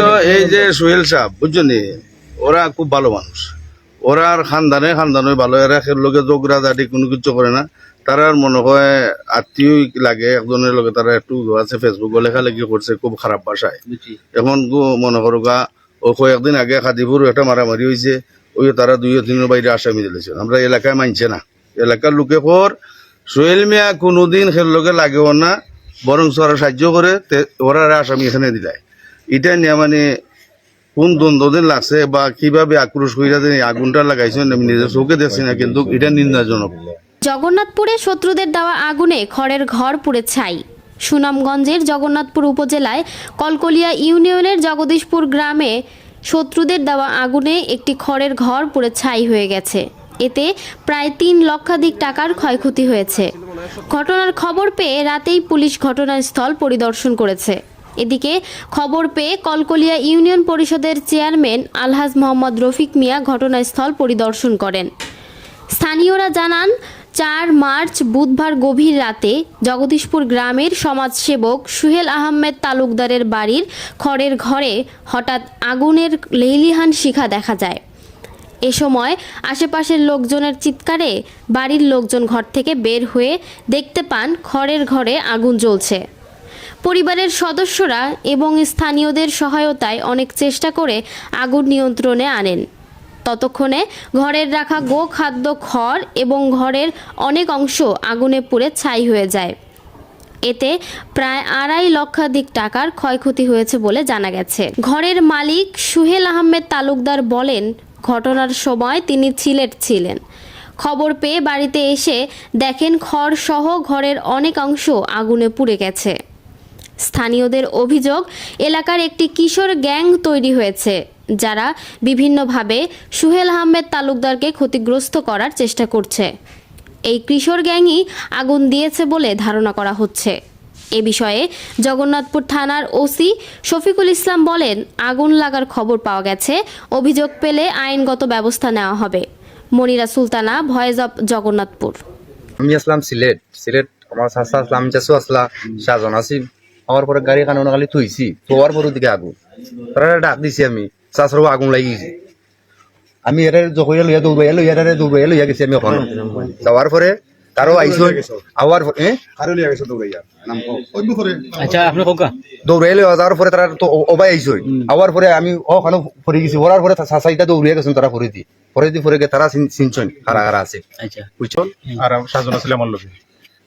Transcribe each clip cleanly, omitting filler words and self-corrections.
তো এই যে সোহেল সাহেব বুঝছেন, ওরা খুব ভালো মানুষ। ওরা আর খানদানে ভালো, এরা লোকে যোগরা দাঁড়ি কোনো কিছু করে না। তারা মনে হয় আত্মীয় লাগে একজনের লগে, তারা একটু আছে ফেসবুক লেখালেখি করছে খুব খারাপ ভাষায়। এখন মনে করো গা ও কয়েকদিন আগে খাদিপুর একটা মারামারি হয়েছে, ওই তারা 2-3 বাইরে আসামি দিলেছে। আমরা এলাকায় মানছে না, এলাকার লোকে কর সোহেল মিয়া কোনোদিন খেল লোকে লাগেও না, বরং ওরা সাহায্য করে ওরা আসামি এখানে দিলায়। এটা নিয়ে মানে কোন দ্বন্দ্বদিন লাগছে বা কিভাবে আক্রোশ কইরা যে আগুনটা লাগাইছেন আমি নিজের চোখে দেখছি না, কিন্তু এটা নিন্দাজনক। জগন্নাথপুরে শত্রুদের দেওয়া আগুনে খড়ের ঘর পুড়ে ছাই। সুনামগঞ্জের জগন্নাথপুর উপজেলায় কলকলিয়া ইউনিয়নের জগদীশপুর গ্রামে শত্রুদের দেওয়া আগুনে একটি খড়ের ঘর পুড়ে ছাই হয়ে গেছে। এতে প্রায় 3 লক্ষাধিক টাকার ক্ষয়ক্ষতি হয়েছে। ঘটনার খবর পেয়ে রাতেই পুলিশ ঘটনাস্থল পরিদর্শন করেছে। এদিকে খবর পেয়ে কলকলিয়া ইউনিয়ন পরিষদের চেয়ারম্যান আলহাজ মোহাম্মদ রফিক মিয়া ঘটনাস্থল পরিদর্শন করেন। স্থানীয়রা জানান, 4 মার্চ বুধবার গভীর রাতে জগদীশপুর গ্রামের সমাজসেবক সুহেল আহমেদ তালুকদারের বাড়ির খড়ের ঘরে হঠাৎ আগুনের লেলিহান শিখা দেখা যায়। এ সময় আশেপাশের লোকজনের চিৎকারে বাড়ির লোকজন ঘর থেকে বের হয়ে দেখতে পান খড়ের ঘরে আগুন জ্বলছে। পরিবারের সদস্যরা এবং স্থানীয়দের সহায়তায় অনেক চেষ্টা করে আগুন নিয়ন্ত্রণে আনেন। ততক্ষণে ঘরের রাখা গোখাদ্য খড় এবং ঘরের অনেক অংশ আগুনে পুড়ে ছাই হয়ে যায়। এতে প্রায় 2.5 লক্ষাধিক টাকার ক্ষয়ক্ষতি হয়েছে বলে জানা গেছে। ঘরের মালিক সুহেল আহমেদ তালুকদার বলেন, ঘটনার সময় তিনি সিলেট ছিলেন। খবর পেয়ে বাড়িতে এসে দেখেন খড় সহ ঘরের অনেক অংশ আগুনে পুড়ে গেছে। স্থানীয়দের অভিযোগ, এলাকার একটি কিশোর গ্যাং তৈরি হয়েছে, যারা বিভিন্নভাবে সুহেল আহমেদ তালুকদারকে ক্ষতিগ্রস্ত করার চেষ্টা করছে। এই কিশোর গ্যাংই আগুন দিয়েছে বলে ধারণা করা হচ্ছে। এ বিষয়ে জগন্নাথপুর থানার ওসি শফিকুল ইসলাম বলেন, আগুন লাগার খবর পাওয়া গেছে, অভিযোগ পেলে আইনগত ব্যবস্থা নেওয়া হবে। Monira Sultana, voice of Jagannathpur. আমি আসলাম সিলেট আমার চাষা আসলাম, চাষু আসলা সাজন আসি। আমার পরে গাড়ি কানে খালি থইছি, থোয়ার পরের দিকে আগুন, তারা ডাক দিছি আমি, চাষারও আগুন লাগিয়েছি। আমি এটা যখন লইয়া দৌড়াইয়া লইয়া গেছি আমি ওখানে যাওয়ার পরে তারও আইসো আওয়ার দৌড়াই লইয়া যাওয়ার পরে তারা তো অবাই আইসো আওয়ার পরে আমি ওখানে পরে গেছি। ওরার পরে চাষাইটা দৌড়িয়া গেছেন তারা পরে দি তারা চিনছেন কারা কারা আছে বুঝছেন। আর সাজন আসলে আমার লোকে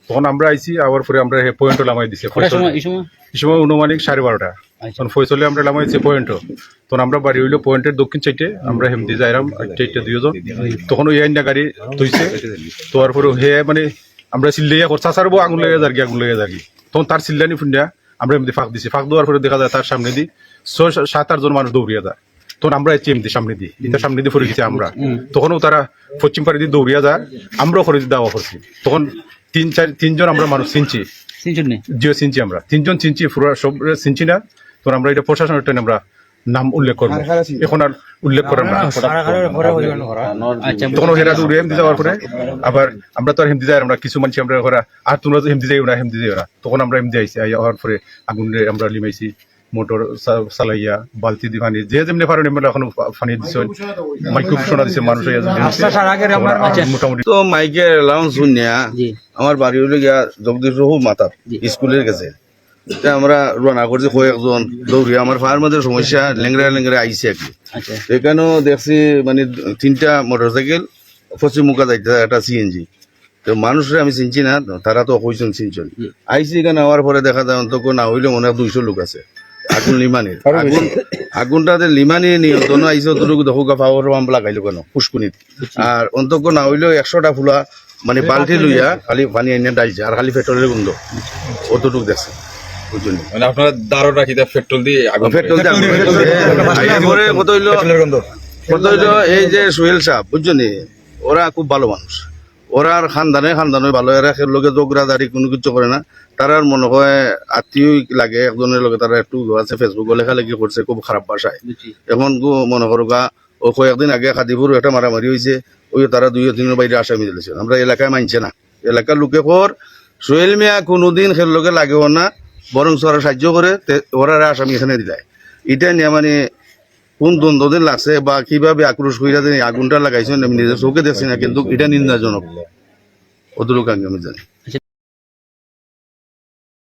তখন আমরা আইসি, আবার পরে আমরা পয়েন্ট লামাই দিছি। এই সময় অনুমানিক 12:30 তখন ফয়সলে আমরা লামাইছি পয়েন্ট। তখন আমরা বাড়ি হইলো পয়েন্টের দক্ষিণ সাইডে, আমরা হেমদি যাইরাম 2জন। তখন ওই আইনা গাড়ি তুইছে, তোয়ার পরে হে মানে আমরা চিল্লাইয়া করছা সারবো আগুন লেগে যারকি। তখন তার চিল্লানি ফুন্ডা আমরা এমনি ফাঁক দিছি। ফাঁক দেওয়ার পরে দেখা যায় তার সামনে দি 6-7-8 জন মানুষ দৌড়িয়া যায়। তখন আমরা এমনি সামনে দিই, এটা সামনে দিয়ে পড়ে গেছি আমরা। তখনও তারা পশ্চিম পাড়ি দিয়ে দৌড়িয়া যায়, আমরাও করে দাওয়া করছি। তখন 3-4 আমরা মানুষ চিনছি, চিনছি আমরা 3জন চিনছি, পুরো সব চিনছি না। তখন আমরা এটা প্রশাসনের টাইম আমরা নাম উল্লেখ করবো, এখন আর উল্লেখ করেন না। তখন হেরা দৌড়ে হেমদি যাওয়ার পরে আবার আমরা তো আর হেমদি যাই, আমরা কিছু মানুষ আমরা ওরা আর তোমরা তো হেমদি যাই ওরা তখন আমরা হেমদি আইসি। হওয়ার পরে আগুন আমরা লিমাইছি, মোটর চালাইয়া বালতি দি পানি যে যেমনি পারেন এমনি এখন পানি দিচ্ছে, মাইক্রো ঘোষণা দিচ্ছে মানুষ মোটামুটি। তো মাইকের এলাউন্স শুনিয়া আমার বাড়ি হইলে গিয়া জগদীশ মাতার স্কুলের কাছে আমরা রানা করছি কয়েকজন দৌড়িয়া। আমার ফায়ার মধ্যে সমস্যা লেংরা আইসি আর কি। এখানেও দেখছি মানে 3টা মোটরসাইকেল পশ্চিম মুখা যাইতে, একটা সিএনজি। তো মানুষরা আমি চিনছি না, তারা তো কইছেন চিনছেন। আইসি এখানে হওয়ার পরে দেখা যায় অন্তত না হইলে মনে হয় 200 লোক আছে। আগুন লিমানির আগুনটাতে লিমানি নিয়ন্ত্রণ আইসে অতটুকু দেখো পাওয়ার পাম্প লাগাইলো কেন পুষ্কুনিত। আর অন্তত না হইলেও 100টা ফুলা মানে বালতি লইয়া খালি পানি আইনে ডাইছে, আর খালি পেট্রোলের গন্ধ অতটুকু দেখছে। মানে আপনারা দারোটা কি পেট্রোল দিয়ে এই যে সোহেল সাহেব বুঝছেন, ওরা খুব ভালো মানুষ। ওরা আর খানদানে ভালো, এরা লোকে যোগরা দাঁড়ি কোনো কিছু করে না। তারা মনে হয় আত্মীয় লাগে একজনের লগে, তারা একটু আছে ফেসবুক লেখালেখি করছে খুব খারাপ ভাষায়। এখন মনে করো গা ও কয়েকদিন আগে খাদিপুর একটা মারামারি হয়েছে, ওই তারা 2-3 বাইরে আসামি দিলেছে। আমরা এলাকায় মানছে না, এলাকার লোকে কর সোহেল মিয়া কোনোদিন খেল লোকে লাগেও না, বরং ওরা সাহায্য করে ওরা আসামি এখানে দিলায়। এটা নিয়ে মানে কোন দ্বন্দ্বদের লাগছে বা কিভাবে আক্রোশ কইরা যে আগুনটা লাগাইছেন আমি নিজের চোখে দেখছি না, কিন্তু এটা নিন্দাজনক, অতটুকু আমি জানি।